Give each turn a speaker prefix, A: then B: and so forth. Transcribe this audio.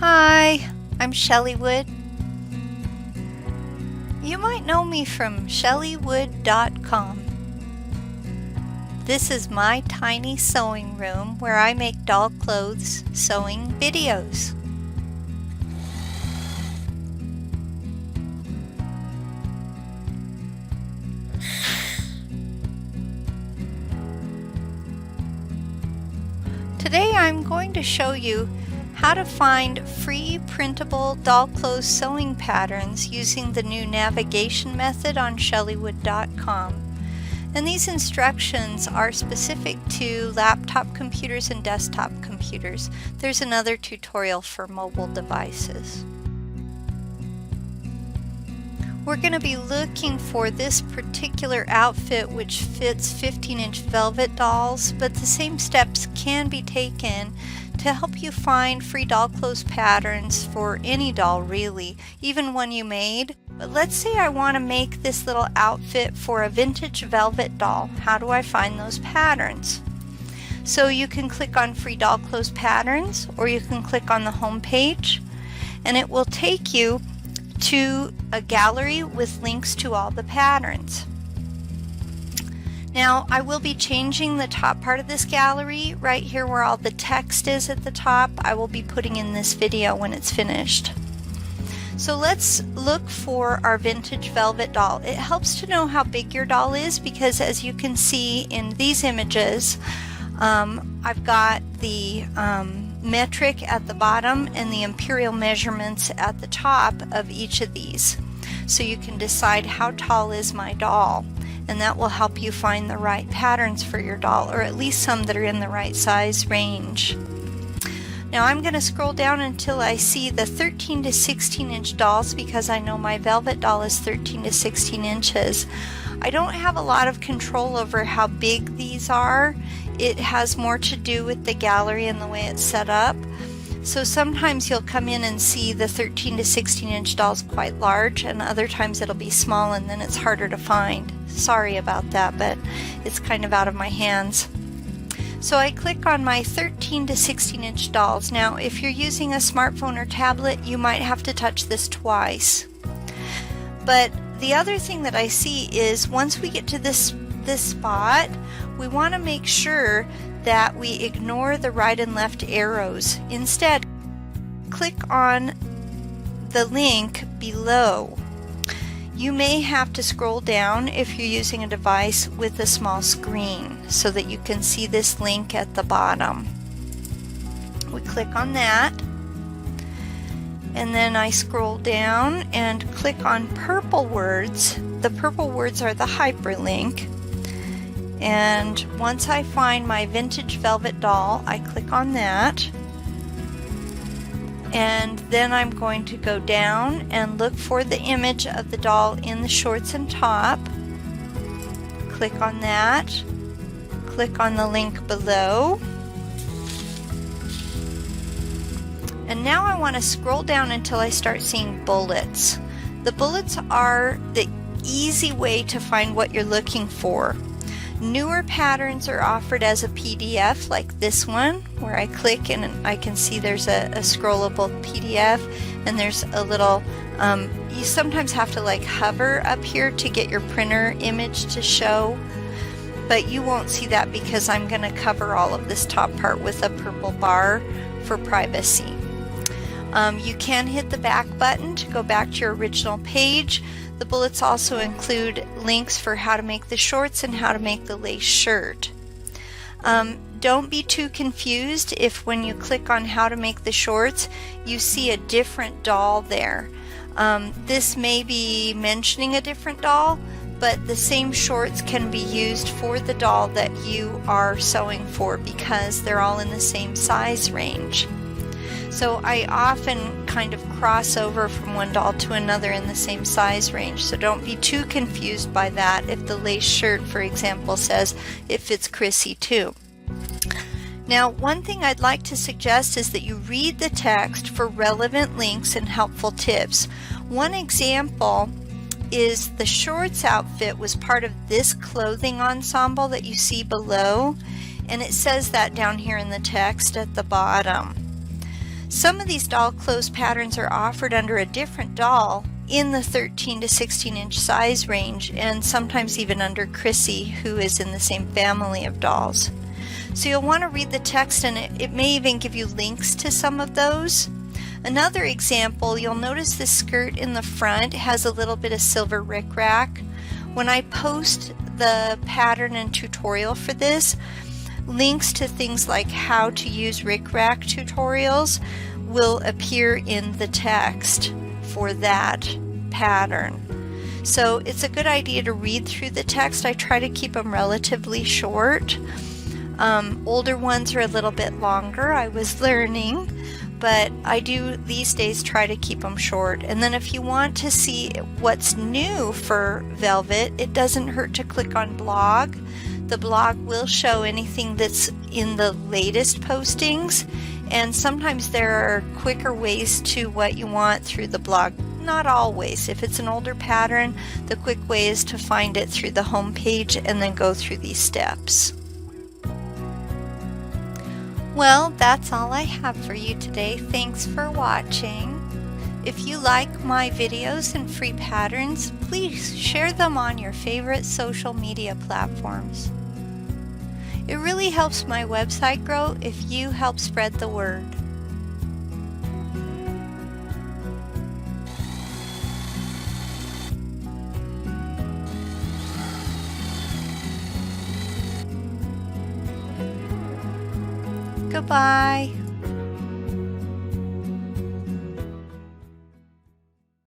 A: Hi, I'm Shelley Wood. You might know me from shelleywood.com. This is my tiny sewing room where I make doll clothes sewing videos. Today I'm going to show you how to find free printable doll clothes sewing patterns using the new navigation method on shelleywood.com. And these instructions are specific to laptop computers and desktop computers. There's another tutorial for mobile devices. We're going to be looking for this particular outfit which fits 15-inch velvet dolls, but the same steps can be taken to help you find free doll clothes patterns for any doll really, even one you made. But let's say I want to make this little outfit for a vintage velvet doll. How do I find those patterns? So you can click on free doll clothes patterns, or you can click on the home page and it will take you to a gallery with links to all the patterns. Now I will be changing the top part of this gallery right here where all the text is at the top. I will be putting in this video when it's finished. So let's look for our vintage velvet doll. It helps to know how big your doll is because as you can see in these images, I've got the metric at the bottom and the imperial measurements at the top of each of these. So you can decide how tall is my doll, and that will help you find the right patterns for your doll, or at least some that are in the right size range. Now I'm going to scroll down until I see the 13 to 16 inch dolls because I know my velvet doll is 13 to 16 inches. I don't have a lot of control over how big these are. It has more to do with the gallery and the way it's set up. So sometimes you'll come in and see the 13 to 16 inch dolls quite large, and other times it'll be small and then it's harder to find. Sorry about that, but it's kind of out of my hands. So I click on my 13 to 16 inch dolls. Now if you're using a smartphone or tablet, you might have to touch this twice. But the other thing that I see is once we get to this spot, we want to make sure that we ignore the right and left arrows. Instead, click on the link below. You may have to scroll down if you're using a device with a small screen so that you can see this link at the bottom. We click on that, and then I scroll down and click on purple words. The purple words are the hyperlink. And once I find my vintage velvet doll, I click on that. And then I'm going to go down and look for the image of the doll in the shorts and top. Click on that. Click on the link below. And now I want to scroll down until I start seeing bullets. The bullets are the easy way to find what you're looking for. Newer patterns are offered as a PDF like this one, where I click and I can see there's a scrollable PDF, and there's a little, you sometimes have to like hover up here to get your printer image to show, but you won't see that because I'm going to cover all of this top part with a purple bar for privacy. You can hit the back button to go back to your original page. The bullets also include links for how to make the shorts and how to make the lace shirt. Don't be too confused if when you click on how to make the shorts you see a different doll there. This may be mentioning a different doll, but the same shorts can be used for the doll that you are sewing for because they're all in the same size range. So I often kind of cross over from one doll to another in the same size range, so don't be too confused by that if the lace shirt, for example, says it fits Chrissy too. Now, one thing I'd like to suggest is that you read the text for relevant links and helpful tips. One example is the shorts outfit was part of this clothing ensemble that you see below, and it says that down here in the text at the bottom. Some of these doll clothes patterns are offered under a different doll in the 13 to 16 inch size range, and sometimes even under Chrissy, who is in the same family of dolls. So you'll want to read the text, and it may even give you links to some of those. Another example, you'll notice the skirt in the front has a little bit of silver rickrack. When I post the pattern and tutorial for this, links to things like how to use rickrack tutorials will appear in the text for that pattern. So it's a good idea to read through the text. I try to keep them relatively short. Older ones are a little bit longer. I was learning, but I do these days try to keep them short. And then if you want to see what's new for Velvet, it doesn't hurt to click on blog. The blog will show anything that's in the latest postings, and sometimes there are quicker ways to what you want through the blog. Not always. If it's an older pattern, the quick way is to find it through the home page and then go through these steps. Well, that's all I have for you today. Thanks for watching. If you like my videos and free patterns, please share them on your favorite social media platforms. It really helps my website grow if you help spread the word. Goodbye.